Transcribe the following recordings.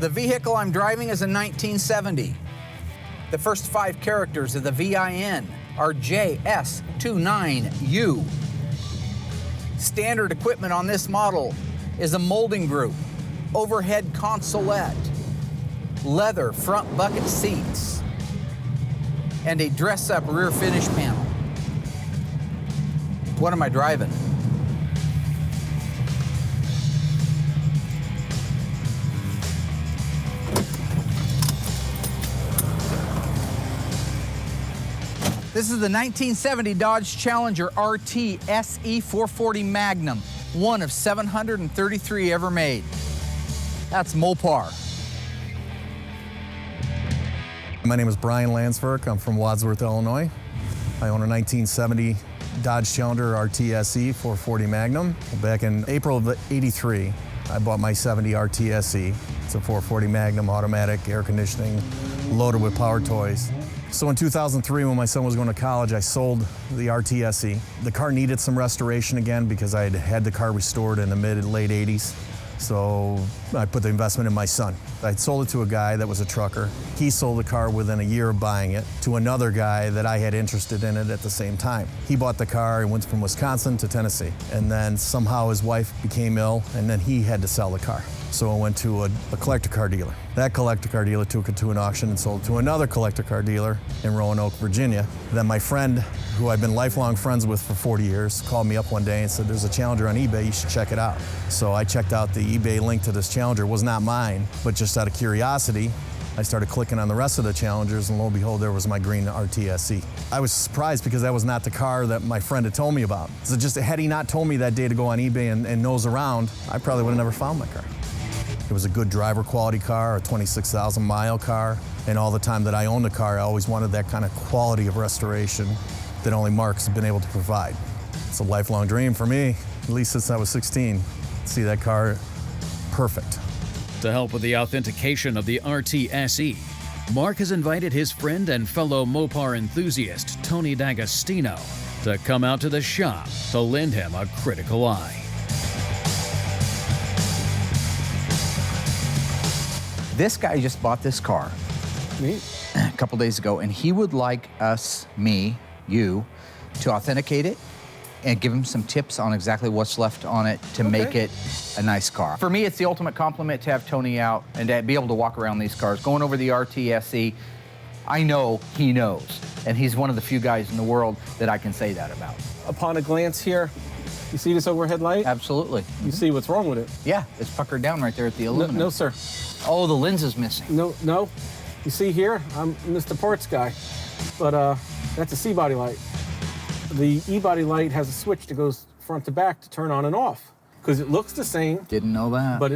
The vehicle I'm driving is a 1970. The first 5 characters of the VIN are JS29U. Standard equipment on this model is a molding group, overhead consolette, leather front bucket seats, and a dress-up rear finish panel. What am I driving? This is the 1970 Dodge Challenger RT SE440 Magnum, one of 733 ever made. That's Mopar. My name is Brian Lansford. I'm from Wadsworth, Illinois. I own a 1970 Dodge Challenger RT SE 440 Magnum. Back in April of '83, I bought my 70 RT SE. It's a 440 Magnum, automatic, air conditioning, loaded with power toys. So in 2003, when my son was going to college, I sold the RT SE. The car needed some restoration again because I had the car restored in the mid and late 80s. So I put the investment in my son. I sold it to a guy that was a trucker. He sold the car within a year of buying it to another guy that I had interested in it at the same time. He bought the car and went from Wisconsin to Tennessee. And then somehow his wife became ill, and then he had to sell the car. So I went to a collector car dealer. That collector car dealer took it to an auction and sold it to another collector car dealer in Roanoke, Virginia. Then my friend, who I've been lifelong friends with for 40 years, called me up one day and said, there's a Challenger on eBay, you should check it out. So I checked out the eBay link to this Challenger. It was not mine, but just out of curiosity, I started clicking on the rest of the Challengers, and lo and behold, there was my green RTSE. I was surprised because that was not the car that my friend had told me about. So just had he not told me that day to go on eBay and nose around, I probably would have never found my car. It was a good driver quality car, a 26,000 mile car, and all the time that I owned the car, I always wanted that kind of quality of restoration that only Mark's been able to provide. It's a lifelong dream for me, at least since I was 16, to see that car perfect. To help with the authentication of the RTSE, Mark has invited his friend and fellow Mopar enthusiast, Tony D'Agostino, to come out to the shop to lend him a critical eye. This guy just bought this car a couple days ago, and he would like us, me, you, to authenticate it and give him some tips on exactly what's left on it to make it a nice car. For me, it's the ultimate compliment to have Tony out and to be able to walk around these cars. Going over the RTSE, I know he knows, and he's one of the few guys in the world that I can say that about. Upon a glance here, you see this overhead light? Absolutely. You see what's wrong with it? Yeah, it's puckered down right there at the aluminum. No, sir. Oh, the lens is missing. No. You see here, I'm Mr. Parts guy, but that's a C-body light. The E-body light has a switch that goes front to back to turn on and off, because it looks the same. Didn't know that. But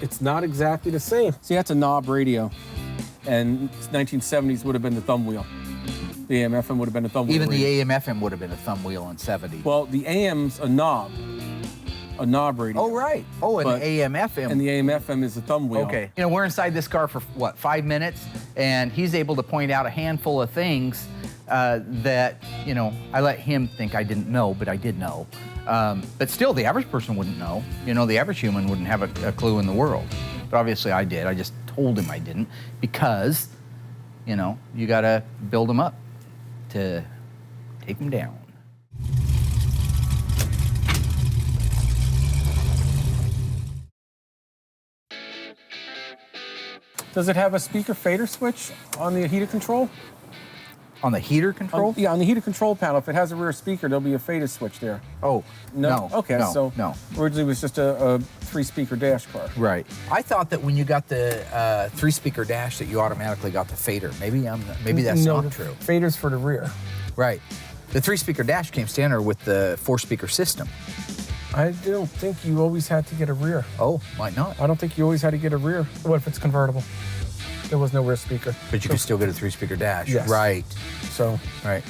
it's not exactly the same. See, that's a knob radio, and 1970s would have been the thumb wheel. The AM/FM would have been a thumb wheel. Even the AM/FM would have been a thumb wheel in 70. Well, the AM's a knob radio. Oh, right. Oh, and the AM/FM. And the AM/FM is a thumb wheel. Okay. You know, we're inside this car for, what, 5 minutes? And he's able to point out a handful of things that, you know, I let him think I didn't know, but I did know. But still, the average person wouldn't know. You know, the average human wouldn't have a clue in the world. But obviously I did. I just told him I didn't because, you know, you got to build them up to take them down. Does it have a speaker fader switch on the heater control? On the heater control? Yeah, on the heater control panel. If it has a rear speaker, there'll be a fader switch there. Oh, no. Okay, no, so no. Originally it was just a 3-speaker dash car. Right. I thought that when you got the 3-speaker dash that you automatically got the fader. Maybe that's not true. Fader's for the rear. Right. The 3-speaker dash came standard with the 4-speaker system. I don't think you always had to get a rear. Oh, might not. I don't think you always had to get a rear. What if it's convertible? There was no rear speaker. But you could still get a 3-speaker dash. Yes. Right. So. Right.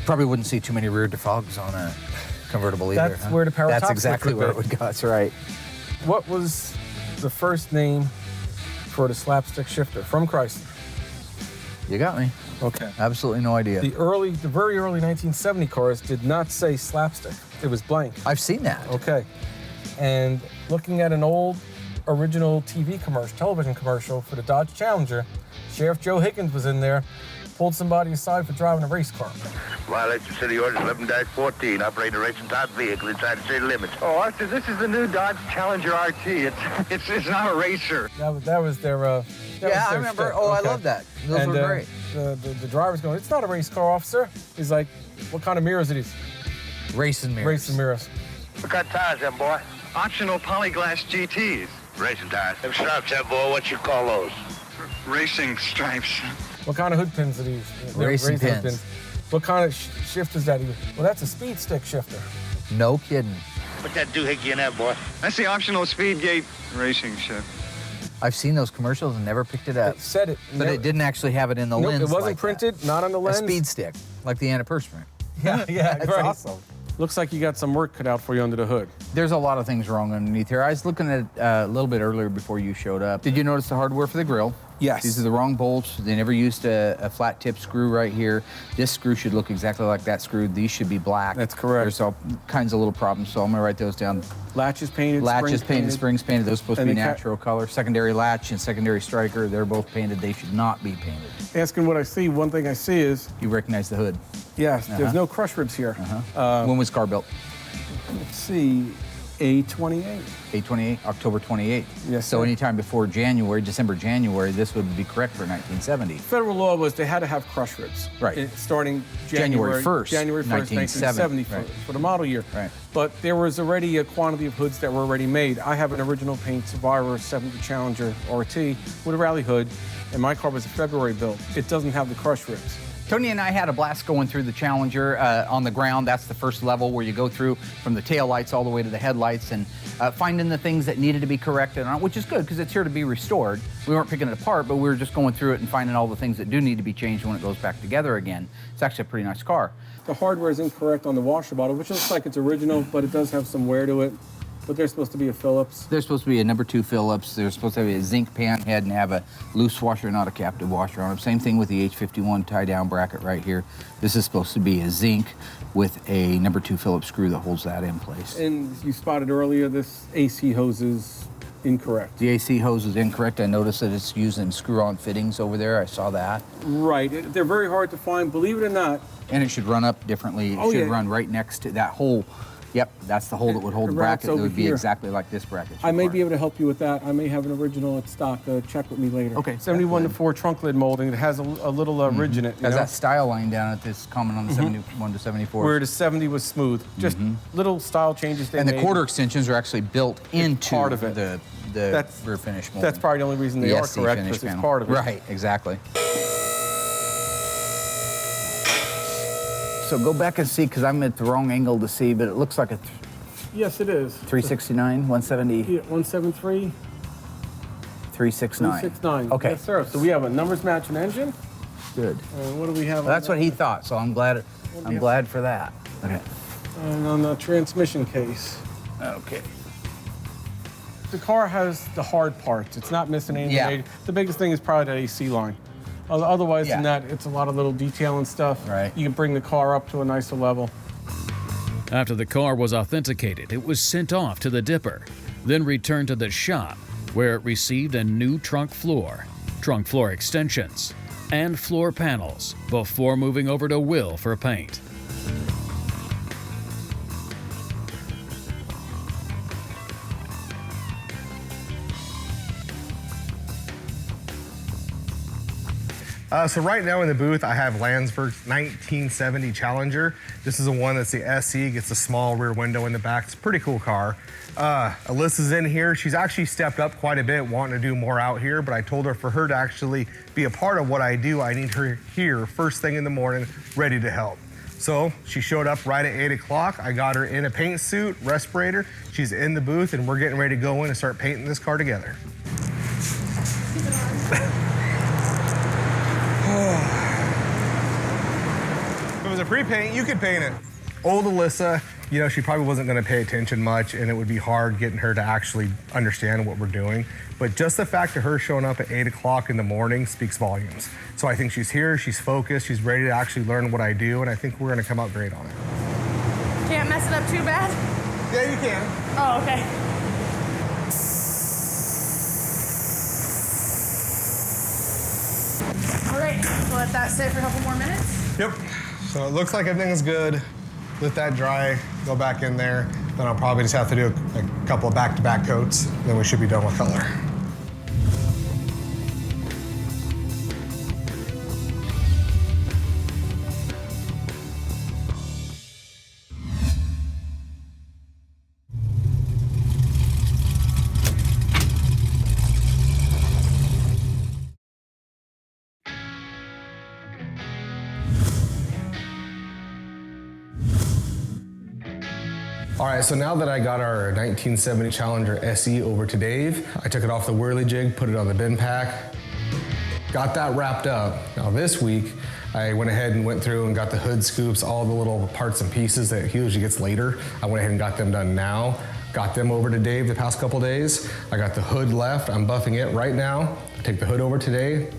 Probably wouldn't see too many rear defogs on a convertible either. That's where the power top That's exactly where it would go. That's right. What was the first name for the slapstick shifter from Chrysler? You got me. Okay. Absolutely no idea. The very early 1970 cars did not say slapstick. It was blank. I've seen that. Okay. And looking at an old original television commercial for the Dodge Challenger. Sheriff Joe Higgins was in there, pulled somebody aside for driving a race car. Violation City Ordinance 11-14, operating a racing type vehicle inside the city limits. Oh, Arthur, this is the new Dodge Challenger RT. It's not a racer. That was their. I remember. Stick. Oh, Okay. I love that. Those were great. The driver's going, it's not a race car, officer. He's like, what kind of mirrors are these? Racing mirrors. Racing mirrors. What kind of tires, them, boy? Optional polyglass GTs. Racing tires. Them stripes, them, boy, what you call those? Racing stripes. What kind of hood pins are these? They're Racing hood pins. What kind of shift is that? Well, that's a speed stick shifter. No kidding. Put that doohickey in that, boy. That's the optional speed gate racing shift. I've seen those commercials and never picked it up. It said it. But it didn't actually have it in the Nope, lens. it wasn't like printed, that. not on the lens. A speed stick, like the antiperspirant. Yeah, That's great. awesome. Looks like you got some work cut out for you under the hood. There's a lot of things wrong underneath here. I was looking at it a little bit earlier before you showed up. Did you notice the hardware for the grill? Yes. These are the wrong bolts. They never used a flat tip screw right here. This screw should look exactly like that screw. These should be black. That's correct. There's all kinds of little problems, so I'm gonna write those down. Latch is painted, Latch is springs painted, springs painted. Those are supposed to And be the natural color. Secondary latch and secondary striker, they're both painted. They should not be painted. Asking what I see, one thing I see is, You recognize the hood. yes, there's no crush ribs here. When was car built? Let's see, A28. 8/28, October 28th. Yes, So sir. anytime before January, December, January, this would be correct for 1970. Federal law was they had to have crush ribs. Right. Starting January 1st, January 1st, 1970 right. for the model year. Right. But there was already a quantity of hoods that were already made. I have an original paint Survivor 70 Challenger RT with a rally hood, and my car was a February build. It doesn't have the crush ribs. Tony and I had a blast going through the Challenger on the ground. That's the first level where you go through from the taillights all the way to the headlights and finding the things that needed to be corrected on it, which is good because it's here to be restored. We weren't picking it apart, but we were just going through it and finding all the things that do need to be changed when it goes back together again. It's actually a pretty nice car. The hardware is incorrect on the washer bottle, which looks like it's original, but it does have some wear to it. But they're supposed to be a Phillips. They're supposed to be a number 2 Phillips. They're supposed to have a zinc pan head and have a loose washer, not a captive washer on them. Same thing with the H51 tie-down bracket right here. This is supposed to be a zinc with a number 2 Phillips screw that holds that in place. And you spotted earlier, this AC hose is incorrect. The AC hose is incorrect. I noticed that it's using screw-on fittings over there. I saw that. Right. They're very hard to find, believe it or not. And it should run up differently. It Oh, should yeah. run right next to that hole. Yep, that's the hole that would hold the The rack's bracket. It over would be here. exactly like this bracket. I may be able to help you with that. I may have an original at stock. Check with me later. Okay, 71 to that's 4 trunk lid molding. It has a little ridge in it. You Has know? that style line down at this common on the 71 to 74. Where the 70 was smooth. Just little style changes they and the made. quarter extensions are actually built into part of it. the That's- rear finish molding. That's probably the only reason they the are SC correct, finish because it's panel. part of it. Right, exactly. So go back and see, because I'm at the wrong angle to see, but it looks like a Yes, it is. 369, 170, Yeah, 173, 369. 369. Okay. Yes, sir. So we have a numbers matching engine. Good. And what do we have? Well, that's what he thought, so I'm glad. I'm glad for that. Okay. And on the transmission case. Okay. The car has the hard parts. It's not missing anything. Yeah. The biggest thing is probably the AC line. Otherwise than Yeah. that, it's a lot of little detail and stuff. Right. You can bring the car up to a nicer level. After the car was authenticated, it was sent off to the dipper, then returned to the shop, where it received a new trunk floor extensions, and floor panels before moving over to Will for paint. So right now in the booth, I have Landsberg's 1970 Challenger. This is the one that's the SE, gets a small rear window in the back. It's a pretty cool car. Alyssa's in here. She's actually stepped up quite a bit, wanting to do more out here, but I told her for her to actually be a part of what I do, I need her here first thing in the morning, ready to help. So she showed up right at 8 o'clock. I got her in a paint suit, respirator. She's in the booth, and we're getting ready to go in and start painting this car together. If it was a pre-paint, you could paint it. Old Alyssa, you know, she probably wasn't gonna pay attention much, and it would be hard getting her to actually understand what we're doing. But just the fact of her showing up at 8 o'clock in the morning speaks volumes. So I think she's here, she's focused, she's ready to actually learn what I do, and I think we're gonna come out great on it. Can't mess it up too bad? Yeah, you can. Oh, okay. All right, let that sit for a couple more minutes. Yep. So it looks like everything's good. Let that dry, go back in there. Then I'll probably just have to do a couple of back-to-back coats. Then we should be done with color. All right, so now that I got our 1970 Challenger SE over to Dave, I took it off the whirly jig, put it on the bin pack, got that wrapped up. Now this week, I went ahead and went through and got the hood scoops, all the little parts and pieces that he usually gets later. I went ahead and got them done now. Got them over to Dave the past couple days. I got the hood left, I'm buffing it right now. Take the hood over today,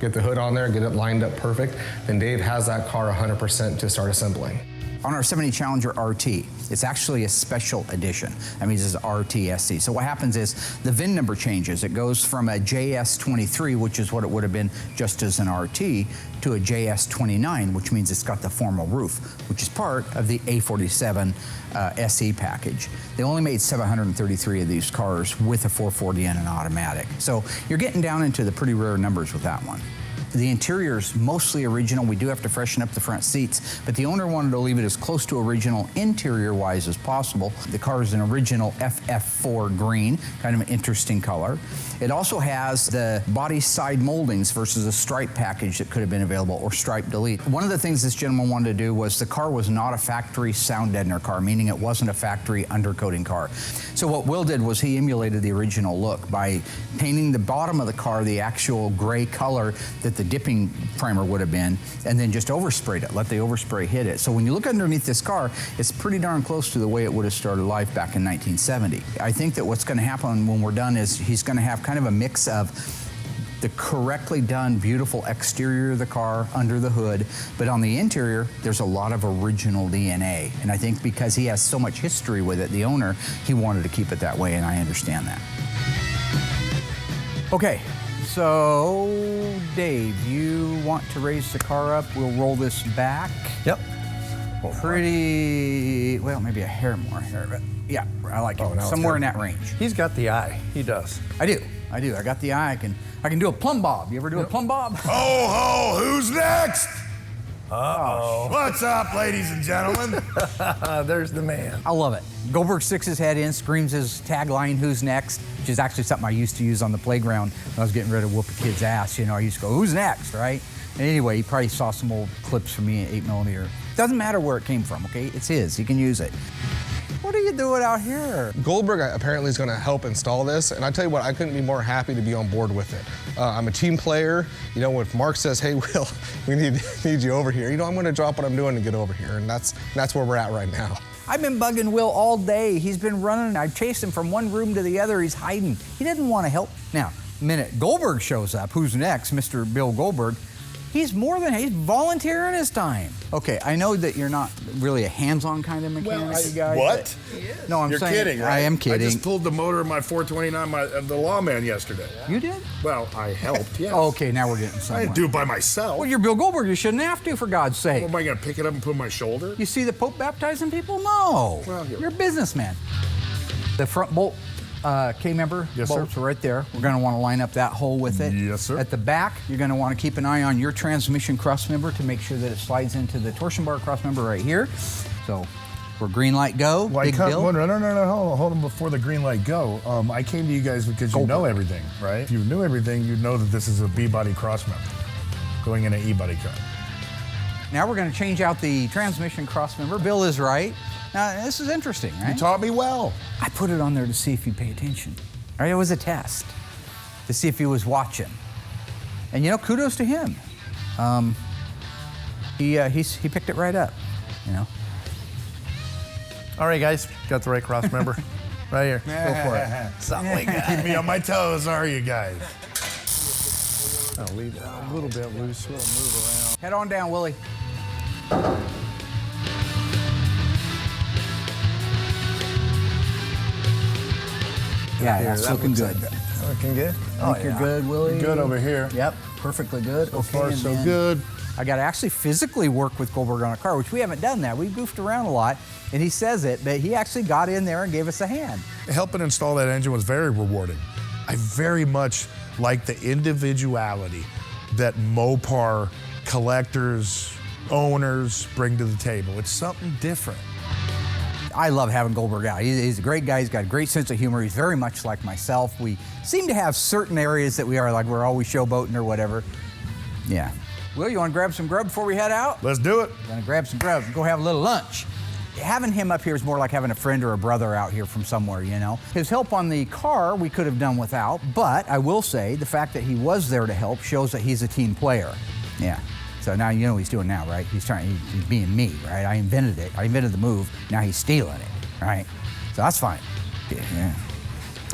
get the hood on there, get it lined up perfect. Then Dave has that car 100% to start assembling. On our 70 Challenger RT, it's actually a special edition. That means it's RTSC. So what happens is the VIN number changes. It goes from a JS23, which is what it would have been just as an RT, to a JS29, which means it's got the formal roof, which is part of the A47 SE package. They only made 733 of these cars with a 440 and an automatic. So you're getting down into the pretty rare numbers with that one. The interior's mostly original. We do have to freshen up the front seats, but the owner wanted to leave it as close to original interior-wise as possible. The car is an original FF4 green, kind of an interesting color. It also has the body side moldings versus a stripe package that could have been available, or stripe delete. One of the things this gentleman wanted to do was the car was not a factory sound deadener car, meaning it wasn't a factory undercoating car. So what Will did was he emulated the original look by painting the bottom of the car the actual gray color that the dipping primer would have been, and then just oversprayed it, let the overspray hit it. So when you look underneath this car, it's pretty darn close to the way it would have started life back in 1970. I think that what's going to happen when we're done is he's going to have kind of a mix of the correctly done, beautiful exterior of the car under the hood, but on the interior, there's a lot of original DNA. And I think because he has so much history with it, the owner, he wanted to keep it that way, and I understand that. Okay. So, Dave, you want to raise the car up? We'll roll this back. Yep. Pretty, well, maybe a hair more here, but yeah, I like it. Somewhere in that range. He's got the eye. He does. I do. I got the eye. I can do a plumb bob. You ever do a plumb bob? Ho, ho, who's next? Uh-oh. What's up, ladies and gentlemen? There's the man. I love it. Goldberg sticks his head in, screams his tagline, "Who's next?" which is actually something I used to use on the playground when I was getting ready to whoop a kid's ass. You know, I used to go, "Who's next?" right? And anyway, he probably saw some old clips from me at 8mm. Doesn't matter where it came from, okay? It's his. He can use it. What are you doing out here? Goldberg apparently is going to help install this, and I tell you what, I couldn't be more happy to be on board with it. I'm a team player. You know, if Mark says, "Hey, Will, we need you over here," you know, I'm going to drop what I'm doing to get over here, and that's where we're at right now. I've been bugging Will all day. He's been running. I've chased him from one room to the other. He's hiding. He didn't want to help. Now, the minute Goldberg shows up, who's next? Mr. Bill Goldberg. He's volunteering his time. Okay, I know that you're not really a hands-on kind of mechanic guy. What? No, I'm You're saying, kidding, right? I am kidding. I just pulled the motor of my 429, the lawman yesterday. You did? Well, I helped, yes. Okay, now we're getting somewhere. I didn't do it by myself. Well, you're Bill Goldberg. You shouldn't have to, for God's sake. Well, am I going to pick it up and put it on my shoulder? You see the Pope baptizing people? No. Well, you're a businessman. The front bolt K-member bolts are right there. We're going to want to line up that hole with it. Yes, sir. At the back, you're going to want to keep an eye on your transmission crossmember to make sure that it slides into the torsion bar crossmember right here. So, where green light go, Big Bill. No, hold on. Before the green light go, I came to you guys because you know everything, right? If you knew everything, you'd know that this is a B-body crossmember going in an E-body cut. Now we're going to change out the transmission crossmember. Bill is right. Now, this is interesting, right? You taught me well. I put it on there to see if you pay attention. All right, it was a test to see if he was watching. And you know, kudos to him. He picked it right up, you know. All right, guys, got the right cross member. Right here, go for it. Something like that. Keep me on my toes, are you guys? I'll leave it a little bit loose. We'll move around. Head on down, Willie. Yeah, that's looking good. Looking good? I think you're good, Willie. Good over here. Yep. perfectly good. So far, so good. I got to actually physically work with Goldberg on a car, which we haven't done that. We've goofed around a lot, and he says it, but he actually got in there and gave us a hand. Helping install that engine was very rewarding. I very much like the individuality that Mopar collectors, owners bring to the table. It's something different. I love having Goldberg out. He's a great guy. He's got a great sense of humor. He's very much like myself. We seem to have certain areas that we are like we're always showboating or whatever. Yeah. Will, you want to grab some grub before we head out? Let's do it. We're going to grab some grub and go have a little lunch. Having him up here is more like having a friend or a brother out here from somewhere, you know. His help on the car we could have done without, but I will say the fact that he was there to help shows that he's a team player. Yeah. So now you know what he's doing now, right? He's being me, right? I invented it. I invented the move. Now he's stealing it, right? So that's fine. Yeah.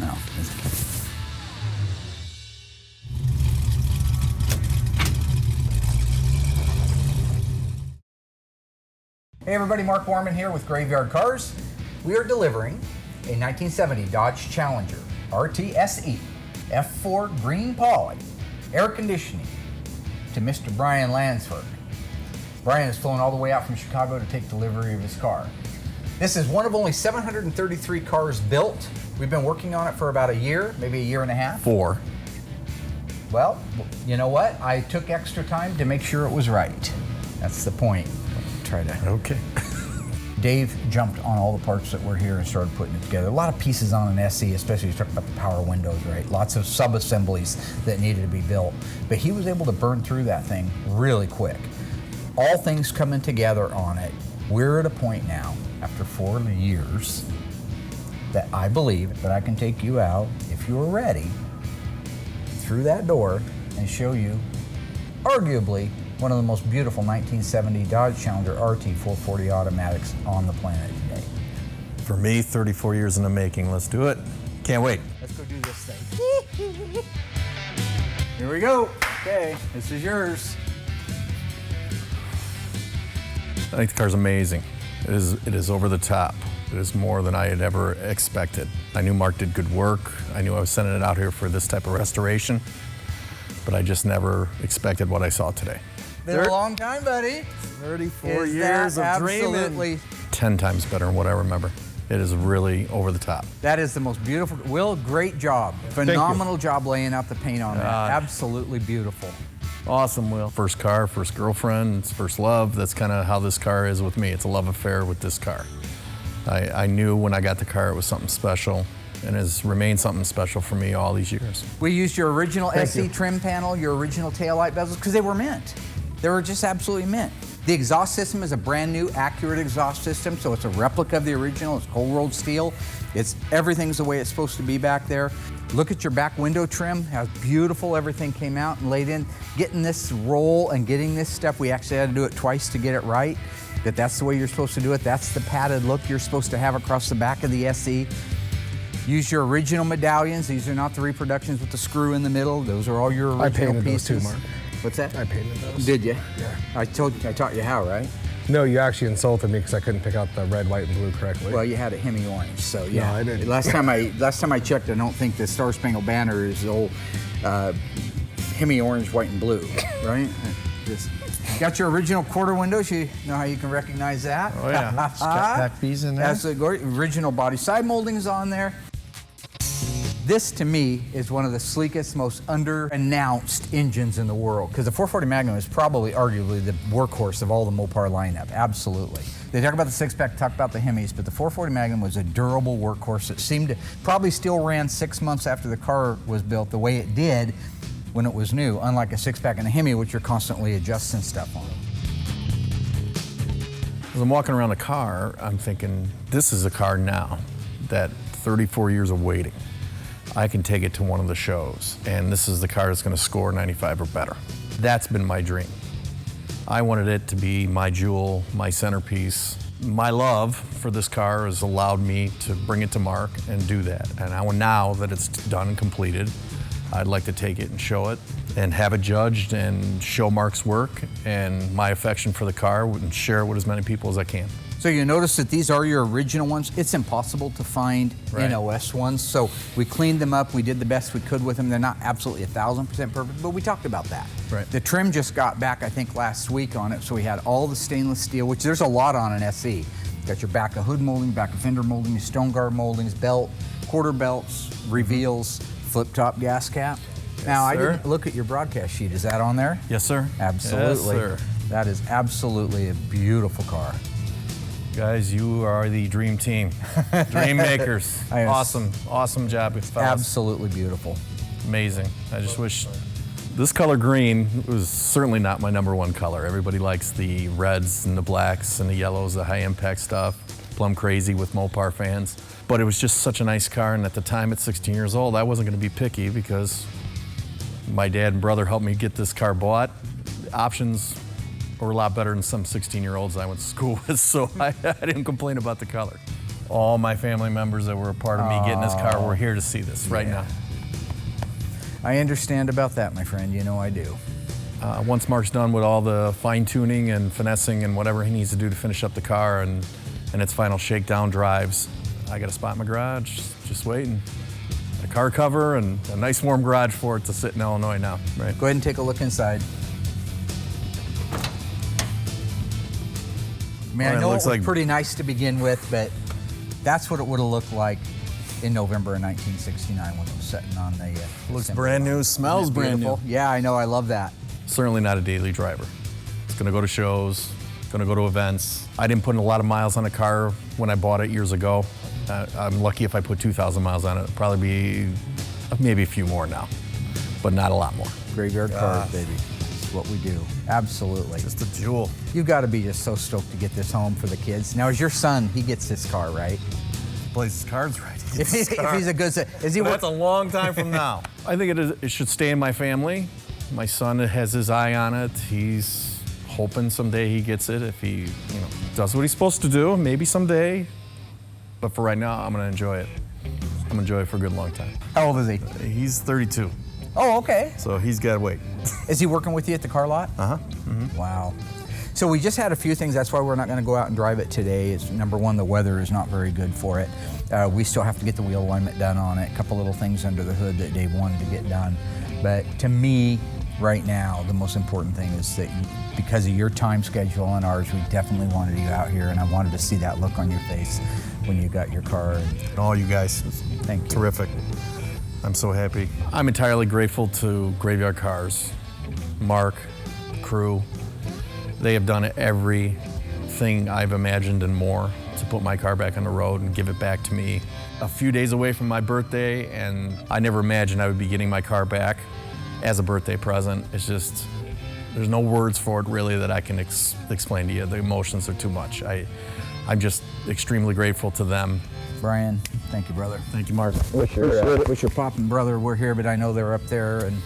No. Hey everybody, Mark Warman here with Graveyard Cars. We are delivering a 1970 Dodge Challenger RT SE F4 green poly air conditioning to Mr. Brian Lansford. Brian has flown all the way out from Chicago to take delivery of his car. This is one of only 733 cars built. We've been working on it for about a year, maybe a year and a half. 4. Well, you know what? I took extra time to make sure it was right. That's the point. Try to. Okay. Dave jumped on all the parts that were here and started putting it together. A lot of pieces on an SE, especially you're talking about the power windows, right? Lots of sub-assemblies that needed to be built. But he was able to burn through that thing really quick. All things coming together on it. We're at a point now, after 4 years, that I believe that I can take you out, if you're ready, through that door and show you, arguably, one of the most beautiful 1970 Dodge Challenger RT 440 automatics on the planet today. For me, 34 years in the making. Let's do it. Can't wait. Let's go do this thing. Here we go. Okay, this is yours. I think the car's amazing. It is over the top. It is more than I had ever expected. I knew Mark did good work. I knew I was sending it out here for this type of restoration, but I just never expected what I saw today. Been a long time, buddy. 34 years of dreaming. Absolutely. 10 times better than what I remember. It is really over the top. That is the most beautiful. Will, great job. Phenomenal job laying out the paint on that. Absolutely beautiful. Awesome, Will. First car, first girlfriend, it's first love. That's kind of how this car is with me. It's a love affair with this car. I knew when I got the car it was something special, and has remained something special for me all these years. We used your original SE trim panel, your original taillight bezels, because they were mint. They were just absolutely mint. The exhaust system is a brand new, accurate exhaust system, so it's a replica of the original. It's cold rolled steel. Everything's the way it's supposed to be back there. Look at your back window trim, how beautiful everything came out and laid in. Getting this roll and getting this stuff, we actually had to do it twice to get it right. That's the way you're supposed to do it. That's the padded look you're supposed to have across the back of the SE. Use your original medallions. These are not the reproductions with the screw in the middle. Those are all your original pieces. I painted those too, Mark. What's that? I painted those. Did you? Yeah. I taught you how, right? No, you actually insulted me because I couldn't pick out the red, white, and blue correctly. Well, you had a Hemi orange, so yeah. No, I didn't. Last time I checked, I don't think the Star Spangled Banner is the old Hemi orange, white, and blue, right? Just got your original quarter windows. You know how you can recognize that? Oh yeah, Cat B's in there. That's the original body side moldings on there. This, to me, is one of the sleekest, most under-announced engines in the world, because the 440 Magnum is probably, arguably, the workhorse of all the Mopar lineup, absolutely. They talk about the six-pack, talk about the Hemis, but the 440 Magnum was a durable workhorse that seemed to probably still ran 6 months after the car was built the way it did when it was new, unlike a six-pack and a Hemi, which you're constantly adjusting stuff on. As I'm walking around the car, I'm thinking, this is a car now that 34 years of waiting, I can take it to one of the shows, and this is the car that's going to score 95 or better. That's been my dream. I wanted it to be my jewel, my centerpiece. My love for this car has allowed me to bring it to Mark and do that. And now that it's done and completed, I'd like to take it and show it and have it judged and show Mark's work and my affection for the car and share it with as many people as I can. So So you notice that these are your original ones. It's impossible to find NOS ones. So we cleaned them up. We did the best we could with them. They're not absolutely 1,000% perfect, but we talked about that. Right. The trim just got back, I think, last week on it. So we had all the stainless steel, which there's a lot on an SE. Got your back of hood molding, back of fender molding, your stone guard moldings, belt, quarter belts, reveals, flip top gas cap. Now, I didn't look at your broadcast sheet. Is that on there? Yes, sir. Absolutely. Yes, sir. That is absolutely a beautiful car. Guys, you are the dream team. Dream makers. Awesome job, fellas. Absolutely beautiful. Amazing. I just wish this color green was certainly not my #1 color. Everybody likes the reds and the blacks and the yellows, the high impact stuff. Plumb crazy with Mopar fans. But it was just such a nice car, and at the time at 16 years old, I wasn't going to be picky because my dad and brother helped me get this car bought. The options were a lot better than some 16-year-olds I went to school with, so I didn't complain about the color. All my family members that were a part of me getting this car were here to see this right now. I understand about that, my friend. You know I do. Once Mark's done with all the fine-tuning and finessing and whatever he needs to do to finish up the car and its final shakedown drives, I got a spot in my garage, just waiting. A car cover and a nice warm garage for it to sit in Illinois now. Right. Go ahead and take a look inside. Man, I know it was pretty nice to begin with, but that's what it would have looked like in November of 1969 when it was sitting on the... Looks brand new, smells brand new. Yeah, I know, I love that. Certainly not a daily driver. It's gonna go to shows, gonna go to events. I didn't put in a lot of miles on the car when I bought it years ago. I'm lucky if I put 2,000 miles on it. It'll probably be maybe a few more now, but not a lot more. Graveyard cars, baby. It's what we do. Absolutely. Just a jewel. You've got to be just so stoked to get this home for the kids. Now, as your son, he gets this car, right? Plays his cards right. If he's a good son. That's a long time from now. I think it should stay in my family. My son has his eye on it. He's hoping someday he gets it if he does what he's supposed to do. Maybe someday. But for right now, I'm going to enjoy it. I'm going to enjoy it for a good long time. How old is he? He's 32. Oh, okay. So he's got to wait. Is he working with you at the car lot? Uh-huh. Mm-hmm. Wow. So we just had a few things. That's why we're not going to go out and drive it today. It's number one, the weather is not very good for it. We still have to get the wheel alignment done on it. A couple little things under the hood that Dave wanted to get done. But to me, right now, the most important thing is that because of your time schedule and ours, we definitely wanted you out here, and I wanted to see that look on your face when you got your car. And all you guys. Thank you. Terrific. I'm so happy. I'm entirely grateful to Graveyard Carz, Mark, crew. They have done everything I've imagined and more to put my car back on the road and give it back to me. A few days away from my birthday, and I never imagined I would be getting my car back as a birthday present. It's just, there's no words for it really that I can explain to you. The emotions are too much. I'm just extremely grateful to them. Brian, thank you, brother. Thank you, Mark. Wish your pop and brother were here, but I know they're up there, and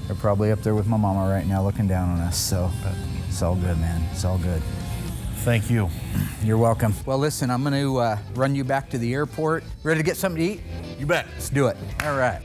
they're probably up there with my mama right now looking down on us, so it's all good, man. It's all good. Thank you. You're welcome. Well, listen, I'm going to run you back to the airport. Ready to get something to eat? You bet. Let's do it. All right.